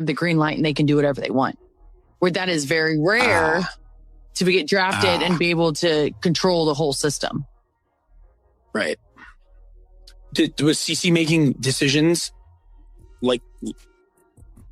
the green light and they can do whatever they want. Where that is very rare to get drafted and be able to control the whole system. Right. Was CC making decisions like?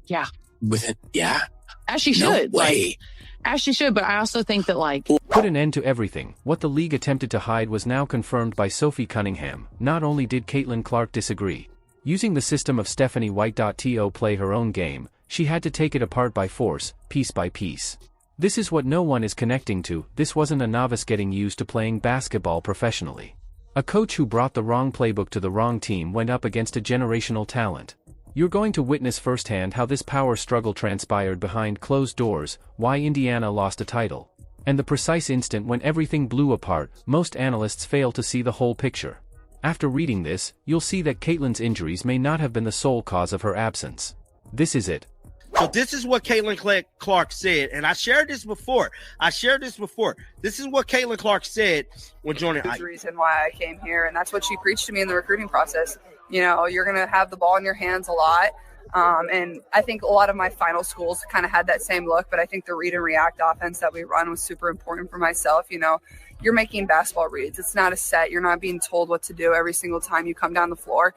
Yeah. With it? Yeah. As she should. No way. As she should, but I also think that Put an end to everything. What the league attempted to hide was now confirmed by Sophie Cunningham. Not only did Caitlin Clark disagree. Using the system of Stephanie White.to play her own game, she had to take it apart by force, piece by piece. This is what no one is connecting to. This wasn't a novice getting used to playing basketball professionally. A coach who brought the wrong playbook to the wrong team went up against a generational talent. You're going to witness firsthand how this power struggle transpired behind closed doors, why Indiana lost a title, and the precise instant when everything blew apart. Most analysts fail to see the whole picture. After reading this, you'll see that Caitlin's injuries may not have been the sole cause of her absence. This is it. So this is what Caitlin Clark said, and I shared this before. This is what Caitlin Clark said when joining. That's the reason why I came here, and that's what she preached to me in the recruiting process. You know, you're going to have the ball in your hands a lot. And I think a lot of my final schools kind of had that same look, but I think the read and react offense that we run was super important for myself. You know, you're making basketball reads. It's not a set. You're not being told what to do every single time you come down the floor.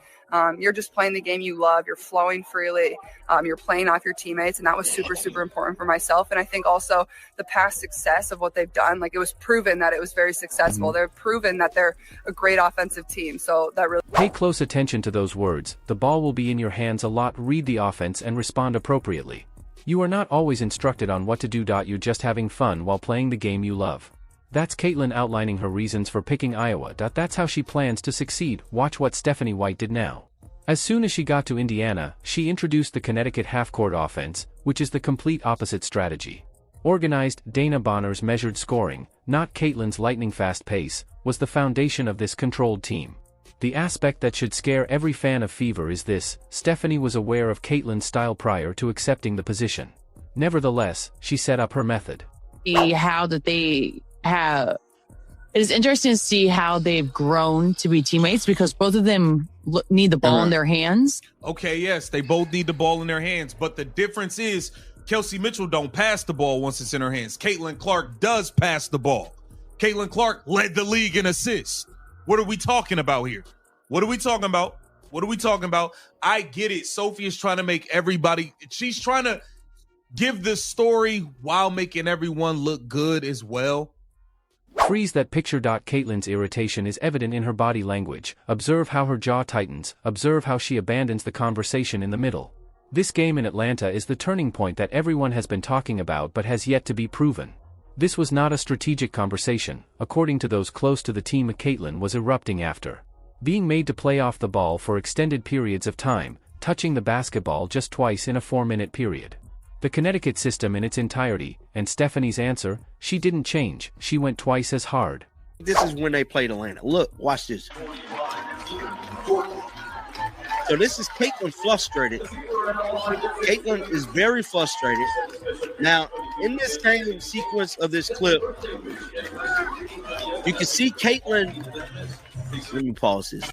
You're just playing the game you love. You're flowing freely. You're playing off your teammates. And that was super, super important for myself. And I think also the past success of what they've done, like it was proven that it was very successful. They've proven that they're a great offensive team. So that really. Pay close attention to those words. The ball will be in your hands a lot. Read the offense and respond appropriately. You are not always instructed on what to do. You're just having fun while playing the game you love. That's Caitlin outlining her reasons for picking Iowa. That's how she plans to succeed. Watch what Stephanie White did now. As soon as she got to Indiana, she introduced the Connecticut half-court offense, which is the complete opposite strategy. Organized, Dana Bonner's measured scoring, not Caitlin's lightning-fast pace, was the foundation of this controlled team. The aspect that should scare every fan of Fever is this: Stephanie was aware of Caitlin's style prior to accepting the position. Nevertheless, she set up her method. How that they have. It is interesting to see how they've grown to be teammates because both of them need the ball in their hands. Okay, yes, they both need the ball in their hands, but the difference is Kelsey Mitchell don't pass the ball once it's in her hands. Caitlin Clark does pass the ball. Caitlin Clark led the league in assists. What are we talking about here? What are we talking about? I get it. Sophie is trying to make everybody, she's trying to give the story while making everyone look good as well. Freeze that picture. Caitlin's irritation is evident in her body language. Observe how her jaw tightens. Observe how she abandons the conversation in the middle. This game in Atlanta is the turning point that everyone has been talking about but has yet to be proven. This was not a strategic conversation, according to those close to the team. Caitlin was erupting after being made to play off the ball for extended periods of time, touching the basketball just twice in a 4-minute period. The Connecticut system in its entirety, and Stephanie's answer, she didn't change, she went twice as hard. This is when they played Atlanta. Look, watch this. So this is Caitlin frustrated. Caitlin is very frustrated. Now, in this game sequence of this clip, you can see Caitlin. Let me pause this.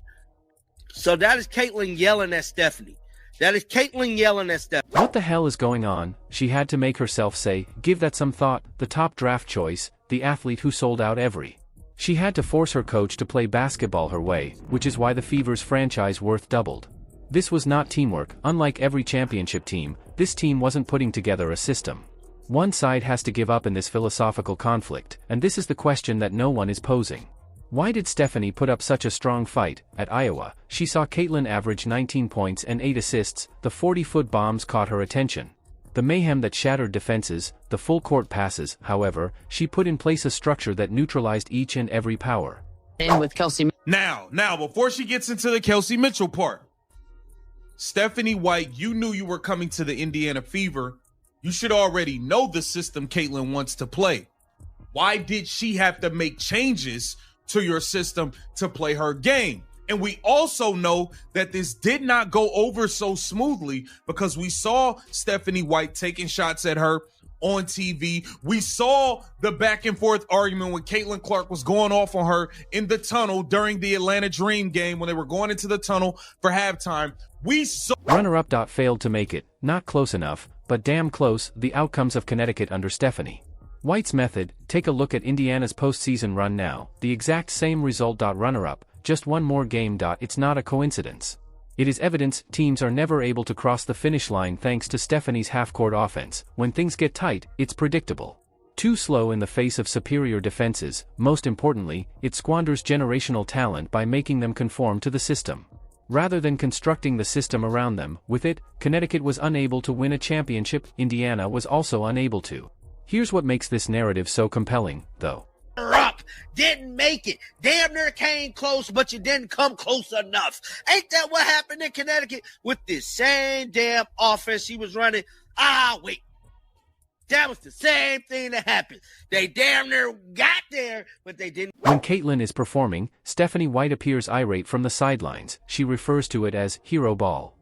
So that is Caitlin yelling at Stephanie. What the hell is going on? She had to make herself say, give that some thought, the top draft choice, the athlete who sold out every. She had to force her coach to play basketball her way, which is why the Fever's franchise worth doubled. This was not teamwork. Unlike every championship team, this team wasn't putting together a system. One side has to give up in this philosophical conflict, and this is the question that no one is posing. Why did Stephanie put up such a strong fight? At Iowa, she saw Caitlin average 19 points and 8 assists. The 40-foot bombs caught her attention. The mayhem that shattered defenses, the full-court passes, however, she put in place a structure that neutralized each and every power. And with Kelsey. Now, before she gets into the Kelsey Mitchell part, Stephanie White, you knew you were coming to the Indiana Fever. You should already know the system Caitlin wants to play. Why did she have to make changes to your system to play her game? And we also know that this did not go over so smoothly because we saw Stephanie White taking shots at her on TV. We saw the back and forth argument when Caitlin Clark was going off on her in the tunnel during the Atlanta Dream game when they were going into the tunnel for halftime. We saw Runner-up. Failed to make it, not close enough, but damn close. The outcomes of Connecticut under Stephanie White's method. Take a look at Indiana's postseason run now. The exact same result. Runner-up, just one more game. It's not a coincidence. It is evidence teams are never able to cross the finish line thanks to Stephanie's half-court offense. When things get tight, it's predictable. Too slow in the face of superior defenses. Most importantly, it squanders generational talent by making them conform to the system, rather than constructing the system around them. With it, Connecticut was unable to win a championship. Indiana was also unable to. Here's what makes this narrative so compelling, though. Up, didn't make it. Damn near came close, but you didn't come close enough. Ain't that what happened in Connecticut with this same damn offense he was running? Wait. That was the same thing that happened. They damn near got there, but they didn't. When Caitlin is performing, Stephanie White appears irate from the sidelines. She refers to it as hero ball.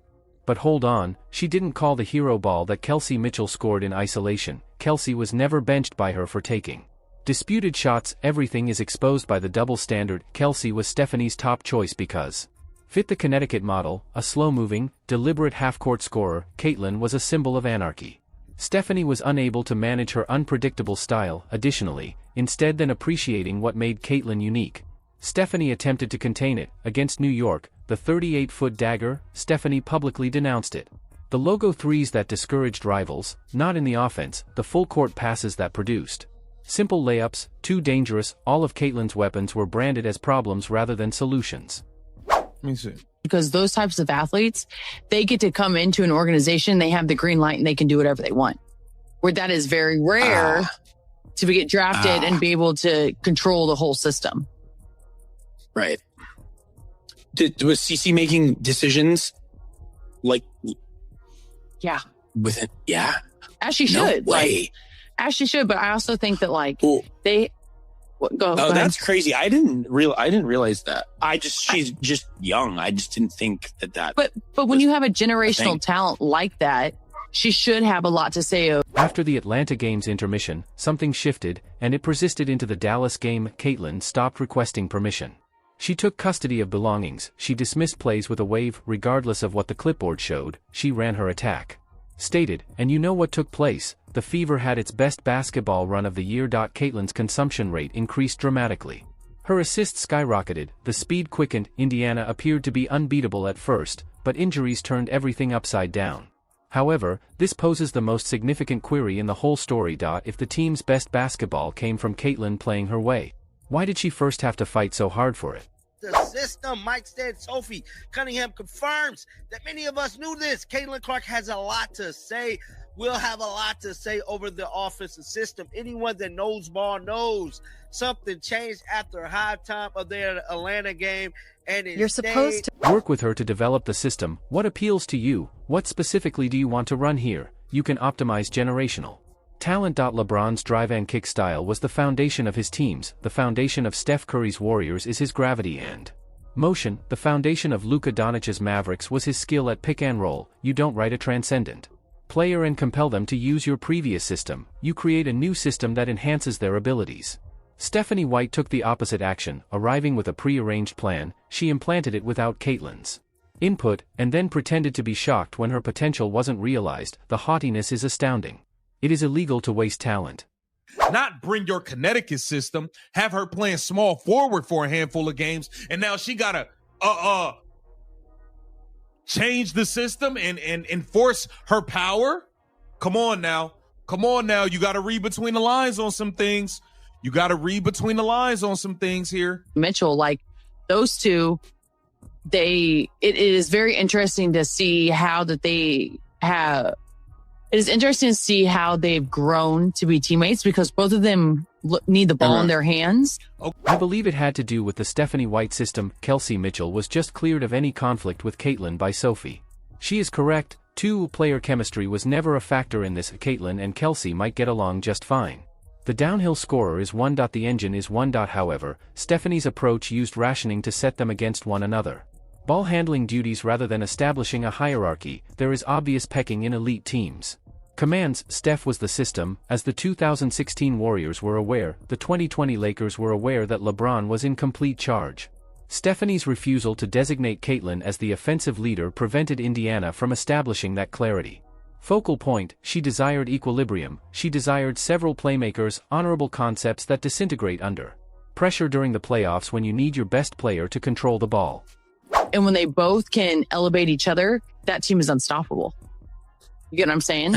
But hold on, she didn't call the hero ball that Kelsey Mitchell scored in isolation. Kelsey was never benched by her for taking disputed shots. Everything is exposed by the double standard. Kelsey was Stephanie's top choice because fit the Connecticut model, a slow-moving, deliberate half-court scorer. Caitlin was a symbol of anarchy. Stephanie was unable to manage her unpredictable style. Additionally, instead than appreciating what made Caitlin unique, Stephanie attempted to contain it. Against New York, the 38-foot dagger, Stephanie publicly denounced it. The logo threes that discouraged rivals, not in the offense, the full-court passes that produced simple layups, too dangerous. All of Caitlin's weapons were branded as problems rather than solutions. Let me see. Because those types of athletes, they get to come into an organization, they have the green light and they can do whatever they want. Where that is very rare to get drafted and be able to control the whole system. Right. Was CC making decisions like Yeah. with it? Yeah. As she should. No way. As she should, but I also think that Ooh. go ahead. That's crazy. I didn't realize that. She's just young. I just didn't think that. But when you have a generational talent like that, she should have a lot to say. After the Atlanta game's intermission, something shifted, and it persisted into the Dallas game. Caitlin stopped requesting permission. She took custody of belongings. She dismissed plays with a wave, regardless of what the clipboard showed. She ran her attack. Stated, and you know what took place? The Fever had its best basketball run of the year. Caitlin's consumption rate increased dramatically. Her assists skyrocketed, the speed quickened. Indiana appeared to be unbeatable at first, but injuries turned everything upside down. However, this poses the most significant query in the whole story. If the team's best basketball came from Caitlin playing her way, why did she first have to fight so hard for it? The system, Mike said. Sophie Cunningham confirms that many of us knew this. Caitlin Clark has a lot to say. Will have a lot to say over the offensive system. Anyone that knows ball knows something changed after halftime of their Atlanta game. And you're supposed to work with her to develop the system. What appeals to you? What specifically do you want to run here? You can optimize generational talent. LeBron's drive and kick style was the foundation of his teams. The foundation of Steph Curry's Warriors is his gravity and motion. The foundation of Luka Doncic's Mavericks was his skill at pick and roll. You don't write a transcendent player and compel them to use your previous system. You create a new system that enhances their abilities. Stephanie White took the opposite action. Arriving with a pre-arranged plan, she implanted it without Caitlin's input, and then pretended to be shocked when her potential wasn't realized. The haughtiness is astounding. It is illegal to waste talent. Not bring your Connecticut system, have her playing small forward for a handful of games, and now she gotta change the system and enforce her power. Come on now. You gotta read between the lines on some things. Here. Mitchell, like those two, it is very interesting to see how that they have. It is interesting to see how they've grown to be teammates because both of them need the ball in their hands. I believe it had to do with the Stephanie White system. Kelsey Mitchell was just cleared of any conflict with Caitlin by Sophie. She is correct. Two-player chemistry was never a factor in this. Caitlin and Kelsey might get along just fine. The downhill scorer is one. The engine is one. However, Stephanie's approach used rationing to set them against one another. Ball handling duties rather than establishing a hierarchy. There is obvious pecking in elite teams. Commands. Steph was the system. As the 2016 Warriors were aware, the 2020 Lakers were aware that LeBron was in complete charge. Stephanie's refusal to designate Caitlin as the offensive leader prevented Indiana from establishing that clarity. Focal point, she desired equilibrium, she desired several playmakers, honorable concepts that disintegrate under pressure during the playoffs when you need your best player to control the ball. And when they both can elevate each other, that team is unstoppable. You get what I'm saying?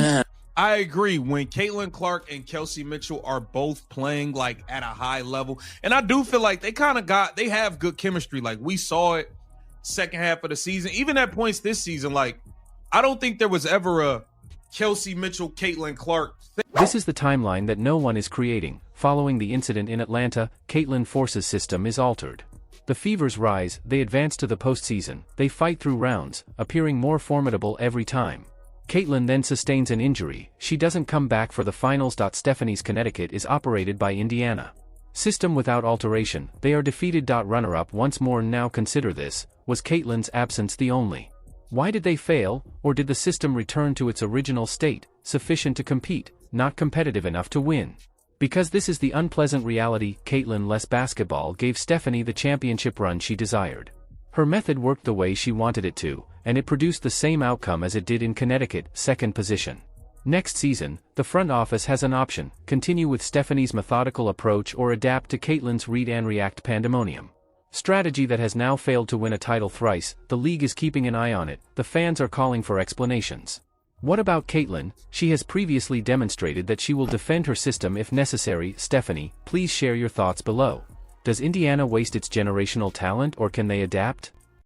I agree. When Caitlin Clark and Kelsey Mitchell are both playing like at a high level, and I do feel like they have good chemistry. Like we saw it second half of the season, even at points this season. Like I don't think there was ever a Kelsey Mitchell, Caitlin Clark thing. This is the timeline that no one is creating. Following the incident in Atlanta, Caitlin Force's system is altered. The Fevers rise, they advance to the postseason, they fight through rounds, appearing more formidable every time. Caitlin then sustains an injury, she doesn't come back for the finals. Stephanie's Connecticut is operated by Indiana. System without alteration, they are defeated. Runner-up once more. Now consider this, was Caitlin's absence the only? Why did they fail, or did the system return to its original state, sufficient to compete, not competitive enough to win? Because this is the unpleasant reality, Caitlin-less basketball gave Stephanie the championship run she desired. Her method worked the way she wanted it to, and it produced the same outcome as it did in Connecticut, second position. Next season, the front office has an option: continue with Stephanie's methodical approach or adapt to Caitlin's read and react pandemonium. Strategy that has now failed to win a title thrice. The league is keeping an eye on it, the fans are calling for explanations. What about Caitlin? She has previously demonstrated that she will defend her system if necessary. Stephanie, please share your thoughts below. Does Indiana waste its generational talent, or can they adapt?